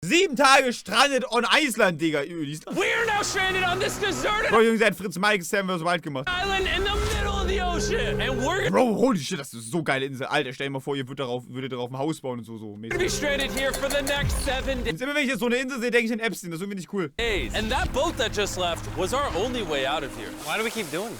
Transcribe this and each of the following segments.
7 Tage strandet on Iceland, Digga. We're now stranded on this deserted Bro, Junge, der hat Fritz Mike Sam vs. Wild gemacht. island in the middle of the ocean. And we're Bro, holy shit, das ist so geile Insel. Alter, stell dir mal vor, ihr würdet darauf ein Haus bauen und so. gonna be stranded here for the next 7 Jetzt immer, wenn ich jetzt so eine Insel sehe, denke ich an Epstein. Das ist irgendwie nicht cool. days. And that boat that just left was our only way out of here. Why do we keep doing it?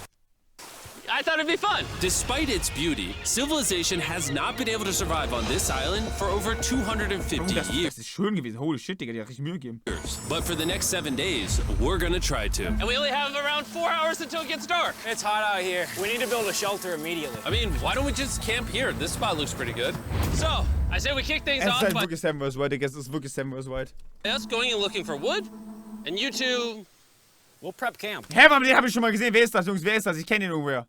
I thought it'd be fun. Despite its beauty, civilization has not been able to survive on this island for over 250 years. Das ist schön gewesen. Holy shit, Digga, die hat richtig Mühe gegeben. But for the next 7 days, we're gonna try to. And we only have around 4 hours until it gets dark. It's hot out here. We need to build a shelter immediately. I mean, why don't we just camp here? This spot looks pretty good. So, I say we kick things Es ist off halt by wirklich Sam vs. Wild, Digga. Es ist wirklich Sam vs. Wild. us going and looking for wood, and you two... We'll prep camp. Hä, aber den habe ich schon mal gesehen. Wer ist das, Jungs? Wer ist das? Ich kenne ihn irgendwoher.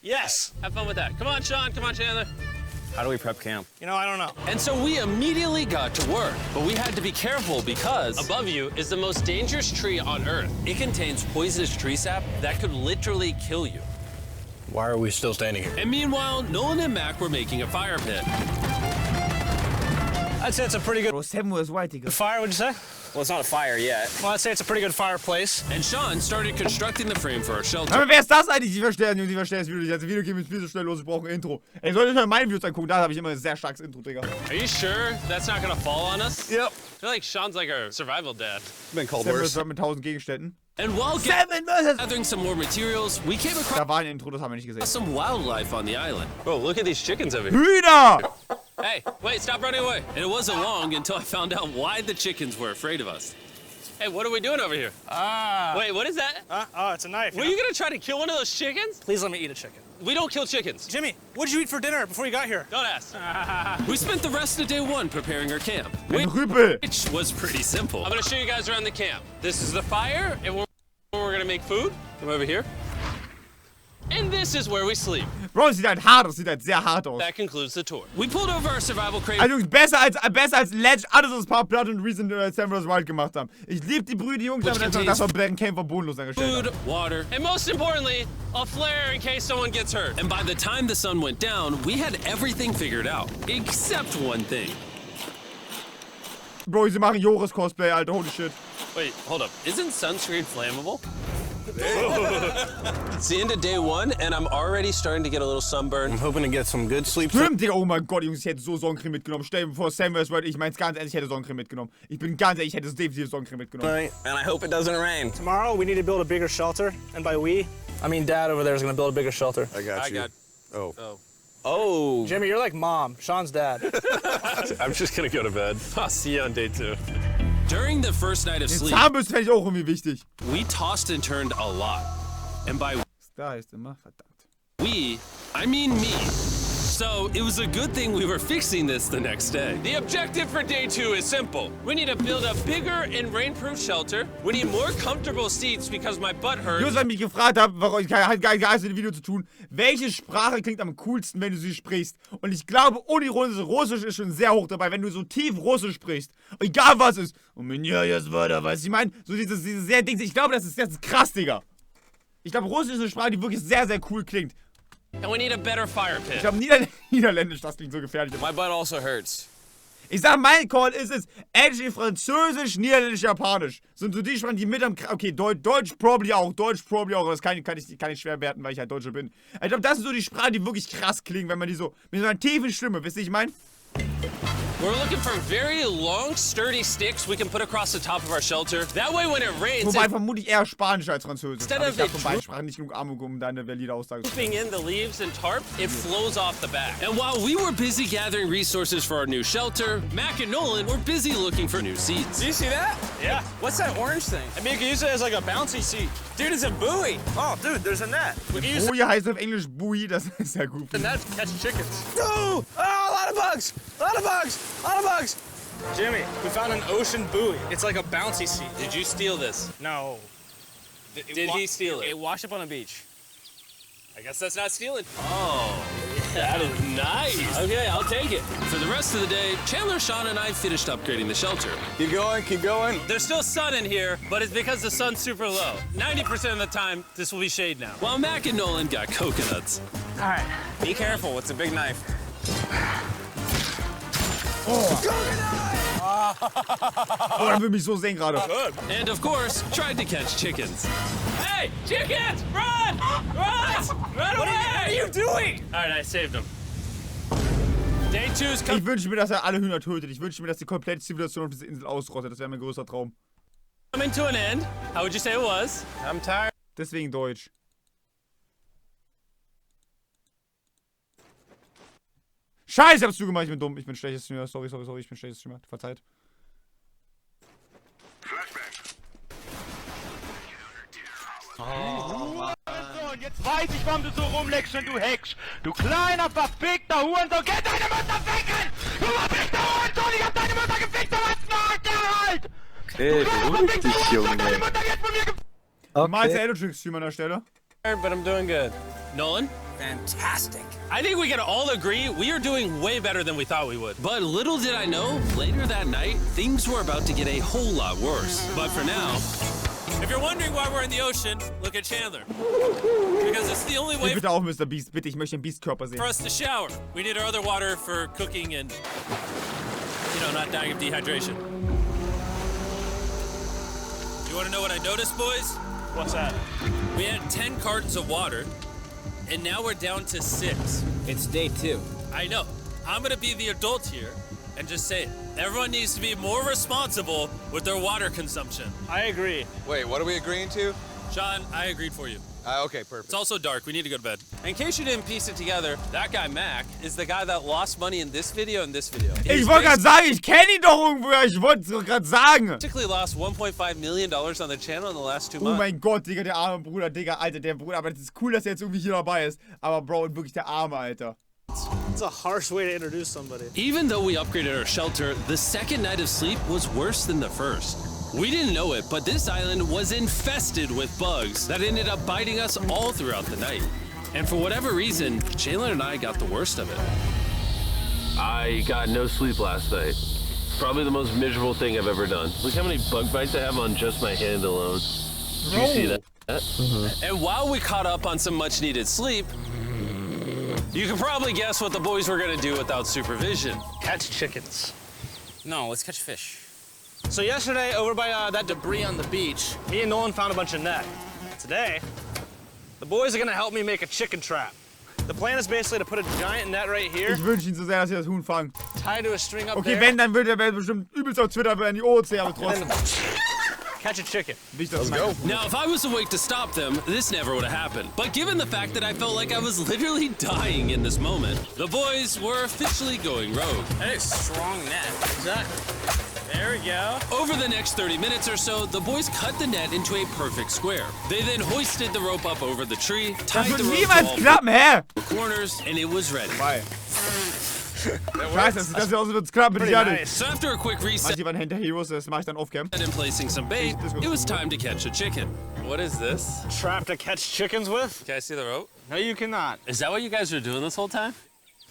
Yes. Have fun with that. Come on, Sean. Come on, Chandler. How do we prep camp? You know, I don't know. And so we immediately got to work, but we had to be careful because above you is the most dangerous tree on Earth. It contains poisonous tree sap that could literally kill you. Why are we still standing here? And meanwhile, Nolan and Mac were making a fire pit. I'd say it's a pretty good Bro, Sam vs. Wild, Digga. fire, would you say? Well, it's not a fire yet. Well, I'd say it's a pretty good fireplace. And Sean started constructing the frame for our shelter. Aber wer ist das eigentlich? Die verstehen, Jungs, die verstehen das Video nicht. Das Video geht mir viel so schnell los, ich brauche ein Intro. Ey, soll ich mal meine Videos angucken? Da habe ich immer ein sehr starkes Intro, Digga. Are you sure that's not gonna fall on us? Yep. I feel like Sean's like our survival dad. Been called Sam worse. vs. Wild mit 1000 Gegenständen. And while Seven vs. gathering some more materials, we came across Da war ein Intro, das haben wir nicht gesehen. some wildlife on the island. Bro, look at these chickens over here. Hühner! Hey, wait, stop running away. And it wasn't long until I found out why the chickens were afraid of us. Hey, what are we doing over here? Wait, what is that? Oh, it's a knife. Were you gonna try to kill one of those chickens? Please let me eat a chicken. We don't kill chickens. Jimmy, what did you eat for dinner before you got here? Don't ask. We spent the rest of day 1 preparing our camp, Ein Rüpel! which was pretty simple. I'm gonna show you guys around the camp. This is the fire, and we're gonna make food. Come over here. And this is where we sleep. Bro, das sieht halt hart aus, sieht halt sehr hart aus. That concludes the tour. We pulled over our survival crate. Also Jungs, besser als Ledge, alles was Paar Platt und Reason Sam vs. Wild gemacht haben. Ich liebe die Brüder, die Jungs, aber das war Black Camp bodenlos angestellt. Food, water, and most importantly, a flare in case someone gets hurt. And by the time the sun went down, we had everything figured out, except one thing. Bro, sie machen Joris Cosplay, Alter, holy shit. Wait, hold up. Isn't sunscreen flammable? It's the end of day 1, and I'm already starting to get a little sunburn. I'm hoping to get some good sleep. Stimmt, Digga, oh mein Gott, Jungs, ich hätte so Sonnencreme mitgenommen. Stell dir vor, Sam vs. Wild, ich mein's ganz ehrlich, ich hätte Sonnencreme mitgenommen. Ich bin ganz ehrlich, ich hätte definitiv Sonnencreme mitgenommen. And I hope it doesn't rain. Tomorrow we need to build a bigger shelter, and by we, I mean Dad over there is gonna build a bigger shelter. I got you. Oh. Jimmy, you're like Mom. Sean's dad. I'm just gonna go to bed. I'll see you on day 2. During the first night of Den sleep, Zahnbürste fände ich auch irgendwie wichtig. we tossed and turned a lot. And by Da ist immer, verdammt. we, I mean me. So it was a good thing we were fixing this the next day. The objective for day 2 is simple. We need to build a bigger and rainproof shelter. We need more comfortable seats because my butt hurts. Just, weil ich mich gefragt habe, warum hat gar nichts mit dem Video zu tun, welche Sprache klingt am coolsten, wenn du sie sprichst? Und ich glaube, unironisch, Russisch ist schon sehr hoch dabei, wenn du so tief Russisch sprichst. Egal was ist. Und wenn ja, jetzt weiter, weißt du, ich meine, so dieses sehr Ding, ich glaube, das ist krass, Digga. Ich glaube, Russisch ist eine Sprache, die wirklich sehr, sehr cool klingt. And we need a better fire Ich pit. glaube, Niederländisch, das klingt so gefährlich. My butt also hurts. Ich sag, mein Call ist es actually Französisch, Niederländisch, Japanisch. Sind so die Sprachen, die mit am... Okay, Deutsch probably auch, aber das kann ich schwer werten, weil ich halt Deutscher bin. Ich glaube, das sind so die Sprachen, die wirklich krass klingen, wenn man die so... Mit so einer tiefen Stimme, wisst ihr, ich meine? We're looking for very long, sturdy sticks we can put across the top of our shelter. That way when it rains, Wobei vermutlich eher Spanisch als Französisch. Instead Aber of ich habe it von beiden Sprachen nicht genug Ahnung, um deine valide Aussage zu dripping in the leaves and tarp, it flows off the back. And while we were busy gathering resources for our new shelter, Mac and Nolan were busy looking for new seats. Do you see that? Yeah. What's that orange thing? I mean, you can use it as like a bouncy seat. Dude, it's a buoy. Oh, dude, there's a net. We can use Buoy heißt auf Englisch Buoy, das ist ja gut. the net to catch chickens. Oh, a lot of bugs. A lot of bugs. A lot of bugs. Jimmy, we found an ocean buoy. It's like a bouncy seat. Did you steal this? No. Did he steal it? It washed up on a beach. I guess that's not stealing. Oh, that is nice. Okay, I'll take it. For the rest of the day, Chandler, Sean, and I finished upgrading the shelter. Keep going, keep going. There's still sun in here, but it's because the sun's super low. 90% of the time, this will be shade now. While Mac and Nolan got coconuts. All right. Be careful. It's a big knife. Oh. Oh, dann will mich so sehen gerade. And of course, tried to catch chickens. Hey, chickens! Run! Run! Run away! What are you doing? All right, I saved them. Day 2's Ich coming. wünsche mir, dass er alle Hühner tötet. Ich wünsche mir, dass die komplette Zivilisation auf dieser Insel ausrottet. Das wäre mein größter Traum. Coming to an end. How would you say it was? I'm tired. Deswegen Deutsch. Scheiße, ich hab's zugemacht. Ich bin dumm. Ich bin schlechtes Streamer. Sorry. Ich bin schlechtes Streamer. Verzeiht. Und jetzt weiß ich, warum du so rumlegst und du hackst. Du kleiner, verfickter Hurensohn. Geh deine Mutter ficken! Du verfickter Hurensohn! Ich hab deine Mutter gefickt, du hast Nachgehalt! Hey, beruhig dich, Junge. Deine Mutter jetzt von mir Okay. Mal als Elotrix-Streamer an der Stelle. But I'm doing good. Nolan? Fantastic. I think we can all agree we are doing way better than we thought we would. But little did I know, later that night, things were about to get a whole lot worse. But for now, if you're wondering why we're in the ocean, look at Chandler. Because it's the only way Bitte auch MrBeast. Bitte, ich möchte den Beast-Körper sehen. for us to shower. We need our other water for cooking and, not dying of dehydration. You want to know what I noticed, boys? What's that? We had 10 cartons of water, and now we're down to 6. It's day 2. I know. I'm gonna be the adult here and just say it. Everyone needs to be more responsible with their water consumption. I agree. Wait, what are we agreeing to? Sean, I agreed for you. Okay, perfect. It's also dark. We need to go to bed. In case you didn't piece it together, that guy Mac is the guy that lost money in this video and this video. Ich wollte gerade sagen, ich kenne ihn doch irgendwoher. Ich wollte es doch gerade sagen. Basically lost $1.5 million on the channel in the last 2 Oh months. mein Gott, Digga, der arme Bruder, Digga, Alter, der Bruder. Aber das ist cool, dass er jetzt irgendwie hier dabei ist. Aber Bro, wirklich der arme, Alter. It's a harsh way to introduce somebody. Even though we upgraded our shelter, the second night of sleep was worse than the first. We didn't know it, but this island was infested with bugs that ended up biting us all throughout the night. And for whatever reason, Chandler and I got the worst of it. I got no sleep last night. Probably the most miserable thing I've ever done. Look how many bug bites I have on just my hand alone. Did you see that? And while we caught up on some much needed sleep, you can probably guess what the boys were gonna do without supervision. Catch chickens. No, let's catch fish. So yesterday, over by that debris on the beach, me and Nolan found a bunch of net. Today, the boys are gonna help me make a chicken trap. The plan is basically to put a giant net right here, Ich wünsche ihn so sehr, dass sie das Huhn fangen. tied to a string up Okay, there, wenn, dann wird er bestimmt übelst auf Twitter in die Ozeane trotzdem. catch a chicken. Nicht, dass Let's go. Now, if I was awake to stop them, this never would have happened. But given the fact that I felt like I was literally dying in this moment, the boys were officially going rogue. That is strong net. Exactly. There we go. Over the next 30 minutes or so, the boys cut the net into a perfect square. They then hoisted the rope up over the tree, Das tied wird the rope niemals to klappen, hä? all corners, and it was ready. Bye. Scheiße, das sieht aus, als würde es klappen, bin ich Pretty ehrlich. nice. So after a quick reset Manche waren hinter Heroes, das mache ich dann off-cam. and placing some bait, it was time to catch a chicken. What is this? Trap to catch chickens with? Can I see the rope? No, you cannot. Is that what you guys were doing this whole time?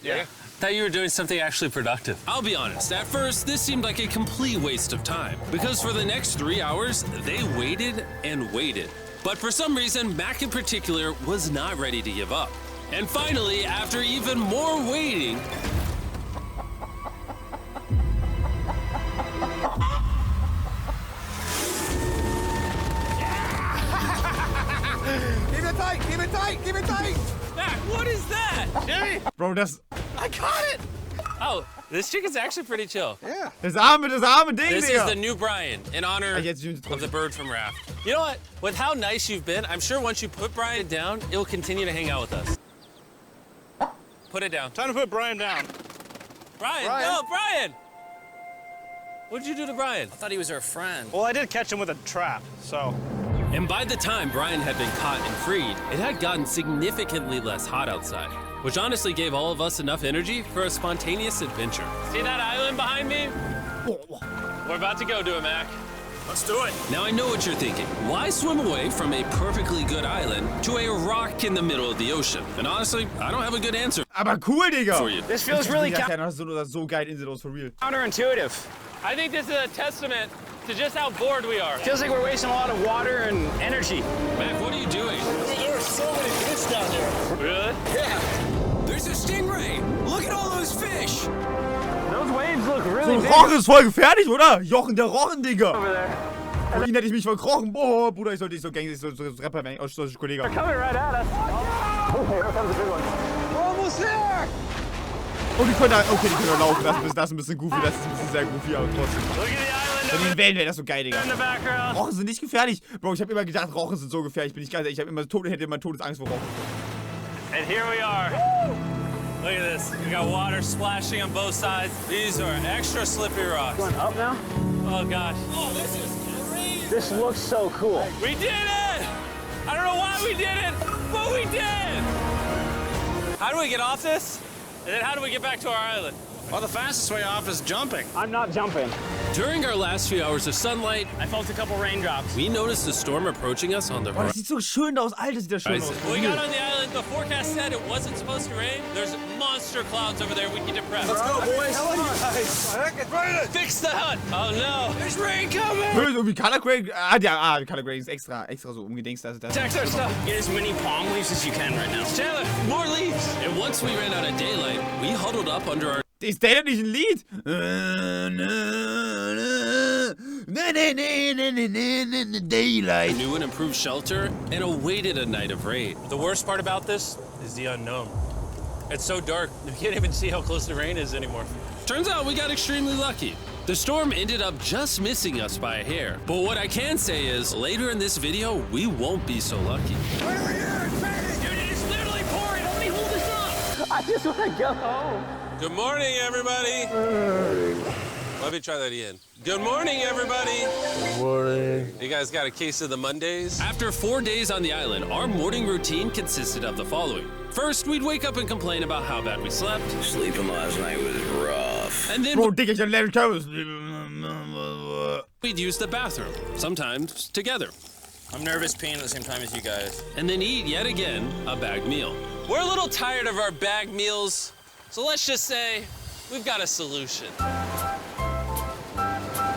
Yeah. Thought you were doing something actually productive. I'll be honest, at first, this seemed like a complete waste of time. Because for the next 3 hours, they waited and waited. But for some reason, Mac in particular was not ready to give up. And finally, after even more waiting, Keep it tight, keep it tight, keep it tight! Mac, what is that? Jimmy, Bro, das I caught it! Oh, this chicken's actually pretty chill. arme Ding, This Digga. is the new Brian, in honor Jetzt of the bird from Raft. You know what? With how nice you've been, I'm sure once you put Brian down, it'll continue to hang out with us. Put it down. Time to put Brian down. Brian, no, Brian! What'd you do to Brian? I thought he was our friend. Well, I did catch him with a trap, so. And by the time Brian had been caught and freed, it had gotten significantly less hot outside, which honestly gave all of us enough energy for a spontaneous adventure. See that island behind me? We're about to go to it, Mac. Let's do it. Now I know what you're thinking. Why swim away from a perfectly good island to a rock in the middle of the ocean? And honestly, I don't have a good answer Aber cool, Digga. for you. This feels really Ja, das ist so geil insellos, for real. counterintuitive. I think this is a testament to just how bored we are. Feels like we're wasting a lot of water and energy. Mac, what are you doing? There are so many fish down there. Really? There's a stingray. Look at all those fish. Those waves look So really ein big Rochen ist voll gefährlich, oder? Jochen der Rochen, Digga. over there. Von ihm hätte ich mich verkrochen. Boah, Bruder, ich sollte nicht so gängig, so Rapper, wenn ich solche Kollegen. Coming right at us. Oh, here comes a big one. We're almost there. Oh, die können da, okay, die können da laufen. Das ist ein bisschen goofy, das ist ein bisschen sehr goofy, aber trotzdem. Look at the island Von den Wellen wäre das so geil, Digga. in the background. Rochen sind nicht gefährlich. Bro, ich habe immer gedacht, Rochen sind so gefährlich. Bin ich ganz ehrlich, ich hätte immer Todesangst vor Rochen. And here we are. Look at this. We got water splashing on both sides. These are extra slippery rocks. Going up now? Oh gosh. Oh, this is crazy. This looks so cool. We did it! I don't know why we did it, but we did! How do we get off this? And then how do we get back to our island? Well, the fastest way off is jumping. I'm not jumping. During our last few hours of sunlight, I felt a couple raindrops. we noticed a storm approaching us on the Boah, das sieht so schön aus. Alter, sieht das schön aus. When we got on the island, the forecast said it wasn't supposed to rain. There's monster clouds over there. We need to prep. Let's go, boys. Fix the hut. Oh no, there's rain coming. Irgendwie Color Grading. Color Grading ist extra so umgedingst. Das. Protect our stuff. Get as many palm leaves as you can right now. Taylor, more leaves. And once we ran out of daylight, we huddled up under our Ist der nicht ein Lied? Daylight. new and improved shelter and awaited a night of rain. The worst part about this is the unknown. It's so dark, you can't even see how close the rain is anymore. Turns out we got extremely lucky. The storm ended up just missing us by a hair. But what I can say is, later in this video, we won't be so lucky. Dude, it's literally pouring. Let me hold this up. I just want to go home. Good morning, everybody. Let me try that again. Good morning, everybody. Good morning. You guys got a case of the Mondays? After 4 days on the island, our morning routine consisted of the following. First, we'd wake up and complain about how bad we slept. Sleeping last night was rough. And then Bro, Digga, ich hab Larry Thomas. we'd use the bathroom, sometimes together. I'm nervous peeing at the same time as you guys. And then eat, yet again, a bagged meal. We're a little tired of our bagged meals, so let's just say we've got a solution.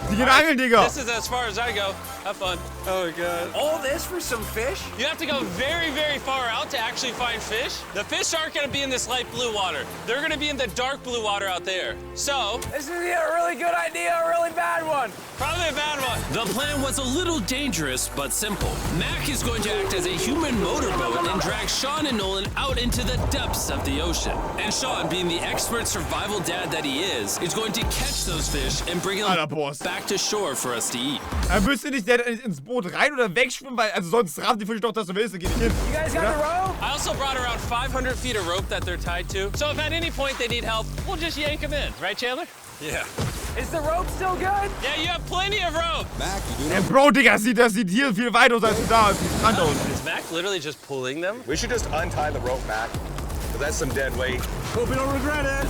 Die gehen angeln, Digga. This is as far as I go. Have fun. Oh, God. All this for some fish? You have to go very, very far out to actually find fish. The fish aren't gonna be in this light blue water. They're gonna be in the dark blue water out there. So, This is either a really good idea or a really bad one. probably a bad one. The plan was a little dangerous, but simple. Mac is going to act as a human motorboat and drag Sean and Nolan out into the depths of the ocean. And Sean, being the expert survival dad that he is going to catch those fish and bring them Alter, Boss. back to shore for us to eat. Müsste nicht der ins Boot rein oder wegschwimmen, weil also sonst raffen die Fische doch, dass du willst, dann geh nicht hin. You guys got the rope? I also brought around 500 feet of rope that they're tied to. So if at any point they need help, we'll just yank them in. Right, Chandler? Yeah. Is the rope still good? Yeah, you have plenty of rope. Mac, you do know. Bro, Digga, das sieht hier viel weiter aus als da, als die Strand aus. Is Mac literally just pulling them? We should just untie the rope, Mac. Because that's some dead weight. Hope you don't regret it.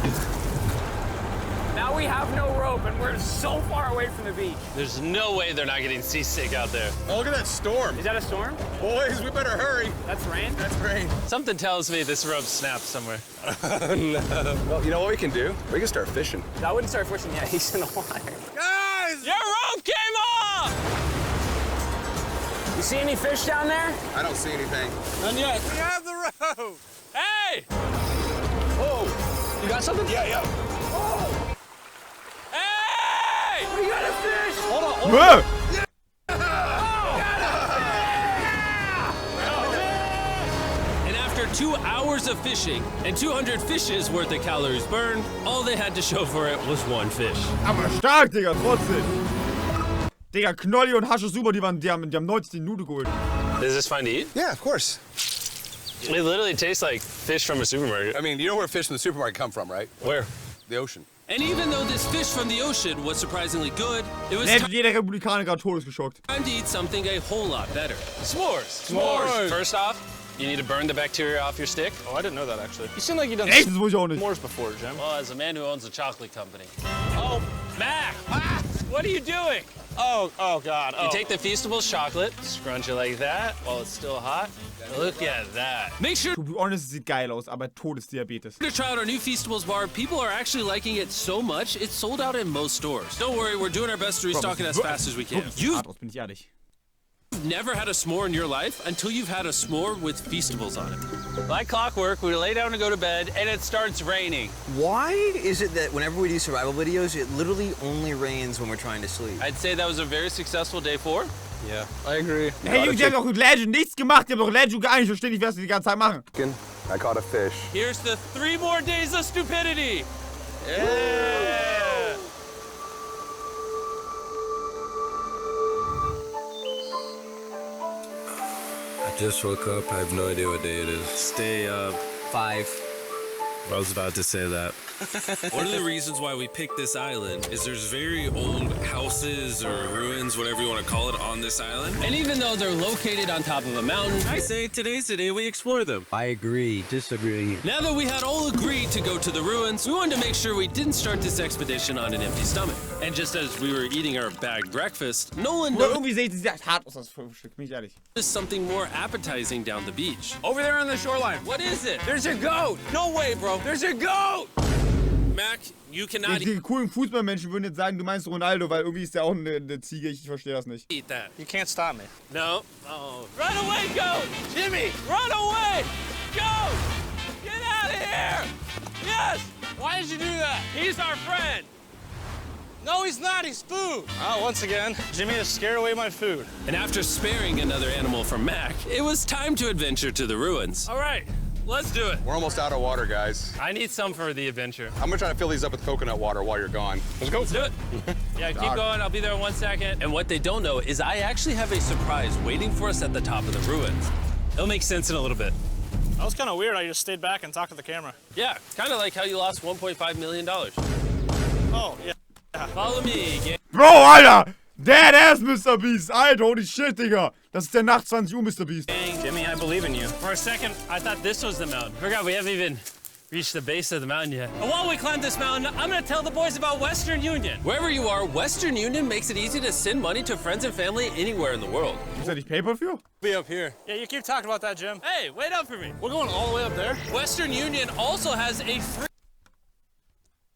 Now we have no rope and we're so far away from the beach. There's no way they're not getting seasick out there. Oh, look at that storm. Is that a storm? Boys, we better hurry. That's rain? That's rain. Something tells me this rope snapped somewhere. Well, you know what we can do? We can start fishing. I wouldn't start fishing yet. He's in the water. Guys! Your rope came off! You see any fish down there? I don't see anything. None yet. We have the rope! Hey! Oh, you got something? Yeah. Hey! We got a fish! Hold on. Hä? And after 2 hours of fishing and 200 fishes worth of calories burned, all they had to show for it was one fish. Aber stark, Digga, trotzdem. Digga, Knolli und Hasch ist super, die haben 90 Minuten geholt. Is this fine to eat? Yeah, of course. It literally tastes like fish from a supermarket. I mean, you know where fish from the supermarket come from, right? Where? The ocean. And even though this fish from the ocean was surprisingly good, it was Hätte jeder Republikaner gerade todesgeschockt. time to eat something a whole lot better. S'mores. S'mores. First off, you need to burn the bacteria off your stick. Oh, I didn't know that actually. You seem like you've done Echt? Das wusste ich auch nicht. s'mores before, Jim. Well, as a man who owns a chocolate company. Oh, Mac! What are you doing? Oh God. You take the Feastables chocolate, scrunch it like that while it's still hot. Look at that. Make sure To be honest, es sieht geil aus, aber Todesdiabetes. to try out our new Feastables bar. People are actually liking it so much, it's sold out in most stores. Don't worry, we're doing our best to restock it as fast as we can. Hart aus, bin ich ehrlich. you've never had a s'more in your life until you've had a s'more with Feastables on it. Like clockwork, we lay down to go to bed, and it starts raining. Why is it that whenever we do survival videos, it literally only rains when we're trying to sleep? I'd say that was a very successful day 4. Yeah, I agree. Hey, Jungs, die haben doch mit Legend nichts gemacht. Die haben doch Legend gar nicht. Ich verstehe nicht, was die die ganze Zeit machen. I caught a fish. Here's the 3 more days of stupidity. Yeah. I just woke up. I have no idea what day it is. Stay up. 5. I was about to say that. One of the reasons why we picked this island is there's very old houses or ruins, whatever you want to call it, on this island. And even though they're located on top of a mountain, I say today's the day we explore them. I agree. Disagree. now that we had all agreed to go to the ruins, we wanted to make sure we didn't start this expedition on an empty stomach. And just as we were eating our bagged breakfast, Nolan Oder irgendwie sehe ich das hart aus, das Frühstück, bin ich ehrlich. noticed something more appetizing down the beach. Over there on the shoreline. What is it? There's a goat. No way, bro. There's a goat. Mac, you cannot Die coolen Fußballmenschen würden jetzt sagen, du meinst Ronaldo, weil irgendwie ist der auch eine Ziege. Ich verstehe das nicht. eat that. You can't stop me. No. Oh. Run away, goat! Jimmy, run away! Goat! Get out of here! Yes! Why did you do that? He's our friend! No, he's not. He's food. Oh, once again, Jimmy has scared away my food. And after sparing another animal from Mac, it was time to adventure to the ruins. All right, let's do it. We're almost out of water, guys. I need some for the adventure. I'm gonna try to fill these up with coconut water while you're gone. Let's go. Let's do it. Yeah, keep going. I'll be there in 1 second. And what they don't know is I actually have a surprise waiting for us at the top of the ruins. It'll make sense in a little bit. That was kind of weird. I just stayed back and talked to the camera. Yeah, kind of like how you lost $1.5 million. Oh, yeah. Follow me, gang. Bro, Alter! Deadass MrBeast! Alter, holy shit, Digga! Das ist der Nacht 20 Uhr MrBeast. Jimmy, I believe in you. For a second, I thought this was the mountain. Forgot we haven't even reached the base of the mountain yet. And while we climb this mountain, I'm gonna tell the boys about Western Union. Wherever you are, Western Union makes it easy to send money to friends and family anywhere in the world. Ist da nicht PayPal für? Be up here. Yeah, you keep talking about that, Jim. Hey, wait up for me. We're going all the way up there. Western Union also has a free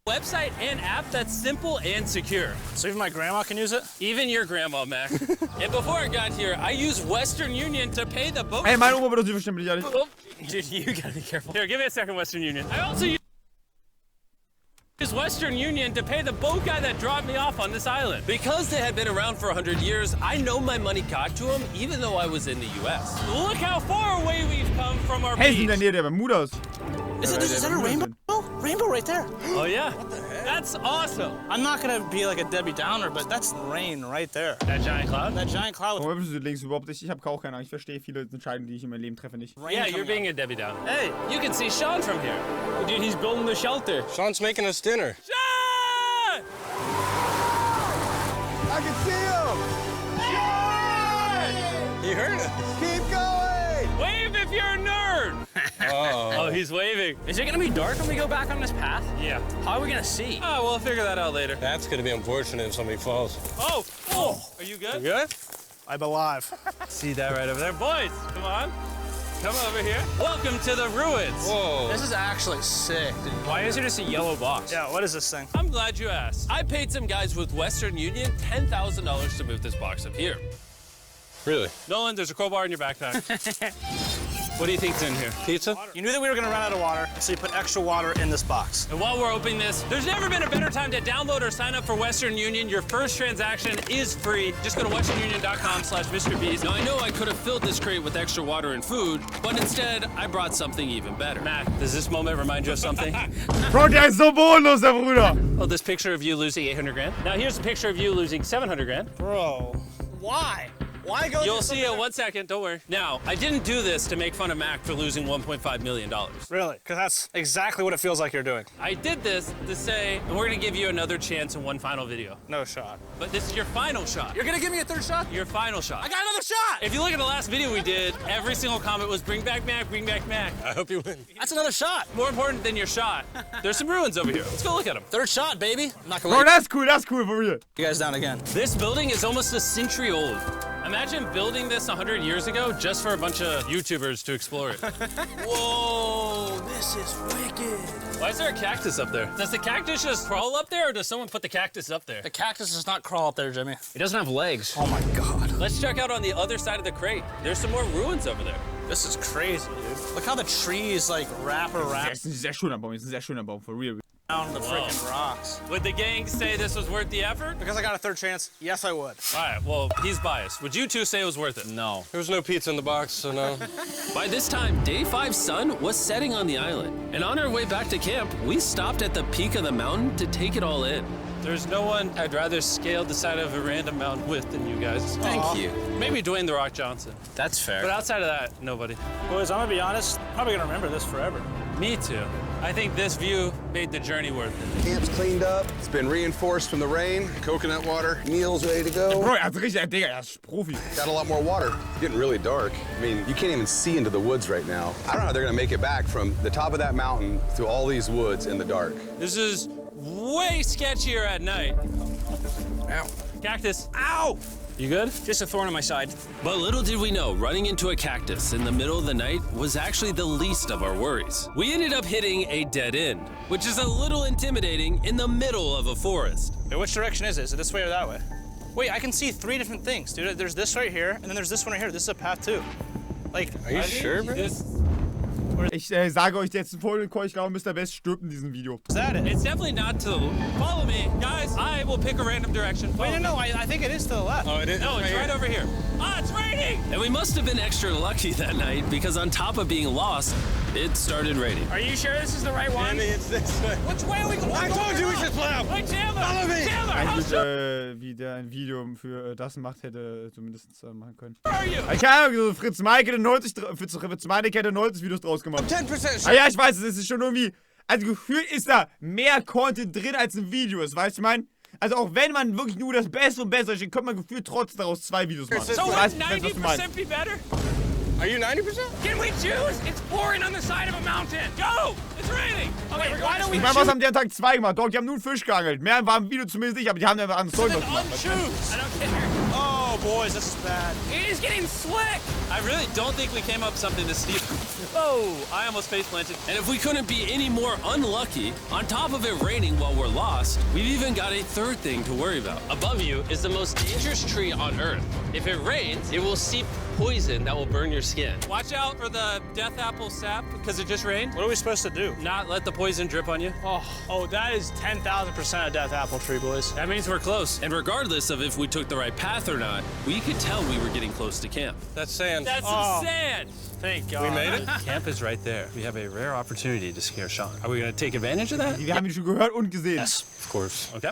website and app that's simple and secure. So even my grandma can use it? Even your grandma, Mac. And before I got here, I used Western Union to pay the boat. Ey, meine Oma wird uns nicht verstehen, bin ich ehrlich. Oh, dude, you gotta be careful. Here, give me a second, Western Union. I also use Western Union to pay the boat guy that dropped me off on this island. Because they had been around for 100 years, I know my money got to them, even though I was in the US. Look how far away we've come from our Hey, sind in beach. der Nähe der Bermudas. Is that a rainbow? Rainbow right there. Oh yeah? What the heck? That's awesome. I'm not gonna be like a Debbie Downer, but that's rain right there. That giant cloud? That giant cloud. Warum bist du links überhaupt nicht? Ich habe auch keine Ahnung. Ich verstehe viele Entscheidungen, die ich in meinem Leben treffe, nicht. Rain Yeah, coming you're being out. a Debbie Downer. Hey, you can see Sean from here. Dude, he's building the shelter. Sean's making us dinner. Sean! I can see him! He heard it. Keep going! Wave if you're a nerd! Oh, he's waving. Is it gonna be dark when we go back on this path? Yeah. How are we gonna see? Oh, we'll figure that out later. That's gonna be unfortunate if somebody falls. Oh! Oh! Are you good? Good? I'm alive. See that right over there? Boys, come on. Come over here. Welcome to the ruins. Whoa. This is actually sick, dude. Why is there just a yellow box? Yeah, what is this thing? I'm glad you asked. I paid some guys with Western Union $10,000 to move this box up here. Really? Nolan, there's a crowbar in your backpack. What do you think's in here? Pizza? You knew that we were gonna run out of water, so you put extra water in this box. And while we're opening this, there's never been a better time to download or sign up for Western Union. Your first transaction is free. Just go to westernunion.com/MrBeast. Now, I know I could have filled this crate with extra water and food, but instead, I brought something even better. Mac, does this moment remind you of something? Bro, der ist so bodenlos, der Bruder. Oh, this picture of you losing 800 grand? Now, here's a picture of you losing 700 grand. Bro, why? Why go? You'll see it 1 second, don't worry. Now, I didn't do this to make fun of Mac for losing $1.5 million. Really? Because that's exactly what it feels like you're doing. I did this to say, and we're gonna give you another chance in one final video. No shot. But this is your final shot. You're gonna give me a third shot? Your final shot. I got another shot! If you look at the last video we did, every single comment was bring back Mac, bring back Mac. I hope you win. That's another shot. More important than your shot, there's some ruins over here. Let's go look at them. Third shot, baby. I'm not gonna Bro, let that's cool for real. you guys down again. This building is almost a century old. Imagine building this 100 years ago just for a bunch of YouTubers to explore it. Whoa, this is wicked. Why is there a cactus up there? Does the cactus just crawl up there, or does someone put the cactus up there? The cactus does not crawl up there, Jimmy. It doesn't have legs. Oh my God. Let's check out on the other side of the crate. There's some more ruins over there. This is crazy, dude. Look how the trees like wrap around Das ist ein sehr schöner Baum, das ist ein sehr schöner Baum, for real. the freaking rocks. Would the gang say this was worth the effort? Because I got a third chance, yes, I would. All right, well, he's biased. Would you two say it was worth it? No. There was no pizza in the box, so no. By this time, Day 5's sun was setting on the island. And on our way back to camp, we stopped at the peak of the mountain to take it all in. There's no one I'd rather scale the side of a random mountain with than you guys. Thank you. Maybe Dwayne The Rock Johnson. That's fair. But outside of that, nobody. Boys, I'm gonna be honest, probably gonna remember this forever. Me too. I think this view made the journey worth it. Camp's cleaned up. It's been reinforced from the rain. Coconut water. Meal's ready to go. Bro, er hat richtig, Digga, er ist Profi. Got a lot more water. It's getting really dark. I mean, you can't even see into the woods right now. I don't know how they're gonna make it back from the top of that mountain through all these woods in the dark. This is way sketchier at night. Ow. Cactus. Ow! You good? Just a thorn in my side. But little did we know, running into a cactus in the middle of the night was actually the least of our worries. We ended up hitting a dead end, which is a little intimidating in the middle of a forest. Wait, which direction is it? Is it this way or that way? Wait, I can see 3 different things, dude. There's this right here, and then there's this one right here. This is a path too. Like, Are you sure, bro? Ich sage euch jetzt folgenden Call, ich glaube, MrBeast stirbt in diesem Video. is that it? It's definitely not to the... Follow me, guys. I will pick a random direction. Wait, no, I think it is to the left. Oh, it is? No, it's right over here. Ah, it's raining! And we must have been extra lucky that night because on top of being lost, it started raining. Are you sure this is the right one? it's this way. Which way are we going? I told you we should plow. Wait, Chandler! Follow me. Chandler, how Eigentlich, wie der ein Video für das macht, hätte zumindest machen können. are you? Ich keine Ahnung, so Fritz Meinecke hätte 90 Videos draus gemacht. 10% Ah ja, ich weiß, es ist schon irgendwie, also gefühlt ist da mehr Content drin als in Videos, weißt du, ich mein? Also auch wenn man wirklich nur das Beste und Bessere steht, könnte man gefühlt trotzdem daraus 2 Videos machen. So Ich would weiß nicht, was du meinst. 90% be better? Are you 90%? Can we choose? It's pouring on the side of a mountain. Go! It's raining! Okay, why don't we Ich meine, was haben die an Tag 2 gemacht? Doch, die haben nur einen Fisch geangelt. Mehr war im Video zumindest nicht, aber die haben einfach an Zeug was gemacht. unchoose? I don't care. Oh, boys, this is bad. It is getting slick! I really don't think we came up with something this steep. Oh, I almost face planted. And if we couldn't be any more unlucky, on top of it raining while we're lost, we've even got a third thing to worry about. Above you is the most dangerous tree on Earth. If it rains, it will seep poison that will burn your skin. Watch out for the death apple sap because it just rained. What are we supposed to do? Not let the poison drip on you. Oh, that is 10,000% a death apple tree, boys. That means we're close. And regardless of if we took the right path or not, we could tell we were getting close to camp. That's sand. That's some sand. Thank God. We made it? Camp is right there. We have a rare opportunity to scare Sean. Are we going to take advantage of that? Wir haben ihn schon gehört und gesehen. Yes, of course. Okay.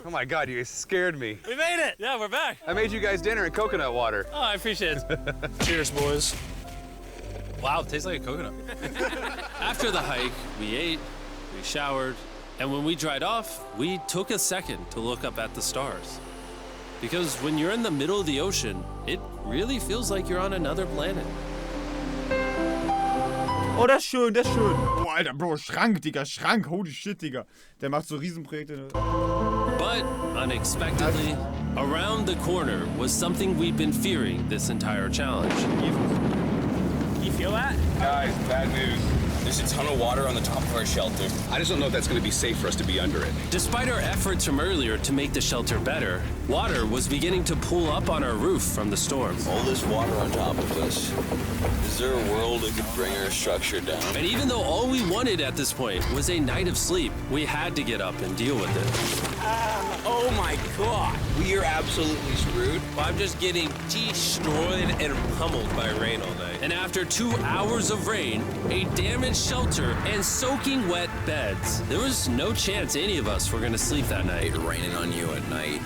Oh my God, you guys scared me. We made it. Yeah, we're back. I made you guys dinner in coconut water. Oh, I appreciate it. Cheers, boys. Wow, it tastes like a coconut. After the hike, we ate, we showered, and when we dried off, we took a second to look up at the stars. Because when you're in the middle of the ocean, it really feels like you're on another planet. Oh, das ist schön, das ist schön. Oh, Alter, Bro, Schrank, Digga, Schrank. Holy shit, Digga. Der macht so Riesenprojekte. But unexpectedly, around the corner was something we've been fearing this entire challenge. You feel that? Guys, bad news. There's a ton of water on the top of our shelter. I just don't know if that's going to be safe for us to be under it. Despite our efforts from earlier to make the shelter better, water was beginning to pool up on our roof from the storm. All this water on top of us. Is there a world that could bring our structure down? And even though all we wanted at this point was a night of sleep, we had to get up and deal with it. Oh my God. We are absolutely screwed. I'm just getting destroyed and pummeled by rain all night. And after 2 hours of rain, a damaged shelter, and soaking wet beds, there was no chance any of us were gonna sleep that night. Raining on you at night.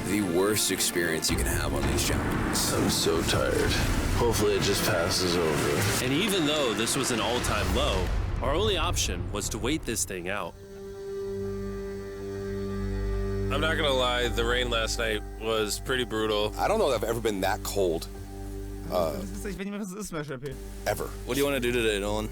The worst experience you can have on these chapters. I'm so tired. Hopefully it just passes over. And even though this was an all-time low, our only option was to wait this thing out. I'm not gonna lie, the rain last night was pretty brutal. I don't know that I've ever been that cold. Ich weiß nicht mehr, was es ist, Schäppe. Ever. What do you want to do today, Nolan?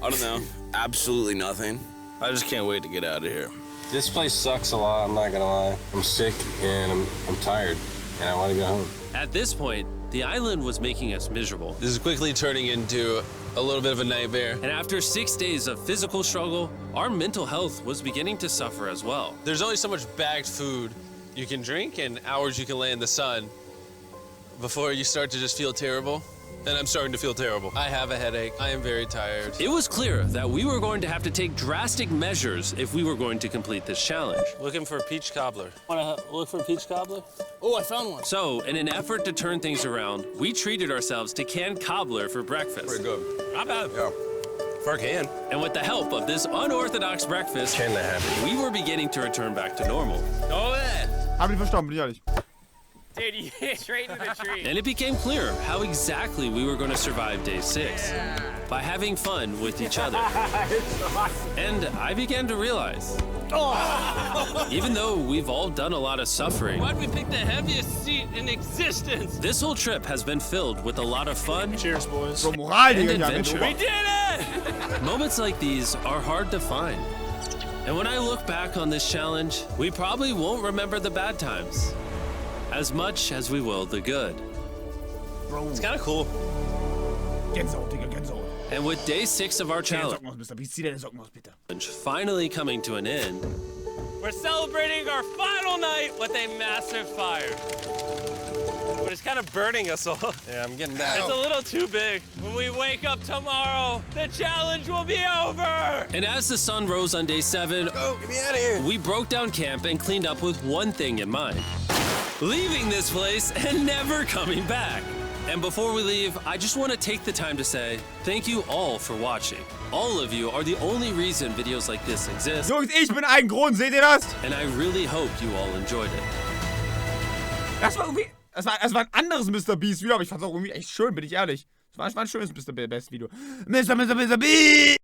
I don't know. Absolutely nothing. I just can't wait to get out of here. This place sucks a lot, I'm not gonna lie. I'm sick and I'm tired and I wanna go home. At this point, the island was making us miserable. This is quickly turning into a little bit of a nightmare. And after 6 days of physical struggle, our mental health was beginning to suffer as well. There's only so much bagged food you can drink and hours you can lay in the sun before you start to just feel terrible. And I'm starting to feel terrible. I have a headache. I am very tired. It was clear that we were going to have to take drastic measures if we were going to complete this challenge. Looking for a peach cobbler. Wanna look for a peach cobbler? Oh, I found one. So, in an effort to turn things around, we treated ourselves to canned cobbler for breakfast. Pretty good. Not bad. Yeah. For a can. And with the help of this unorthodox breakfast, Kinda happy. we were beginning to return back to normal. Go ahead. Hab ich verstanden, bin ich ehrlich. Dude, you hit straight into the tree. And it became clear how exactly we were going to survive day 6. By having fun with each other. And I began to realize, even though we've all done a lot of suffering, Why'd we pick the heaviest seat in existence? this whole trip has been filled with a lot of fun. Cheers, boys. So Moral, And Digga, hier am adventure. Ende. We did it! Moments like these are hard to find. And when I look back on this challenge, we probably won't remember the bad times as much as we will the good. It's kind of cool. Gänsehaut, Digga, Gänsehaut. And with day 6 of our Zieh deine challenge Socken aus, MrBeast. Zieh deine Socken aus, bitte. finally coming to an end, We're celebrating our final night with a massive fire. But it's kind of burning us all. Yeah, I'm getting down. It's a little too big. When we wake up tomorrow, the challenge will be over. and as the sun rose on day 7, Go, get me out of here. we broke down camp and cleaned up with one thing in mind: leaving this place and never coming back. And before we leave, I just want to take the time to say thank you all for watching. All of you are the only reason videos like this exist, Jungs, ich bin ein Grund, seht ihr das? and I really hope you all enjoyed it. Das war irgendwie. Es war ein anderes MrBeast Video, aber ich fand es auch irgendwie echt schön, bin ich ehrlich. Es war ein schönes MrBeast Video. Mr. Beast!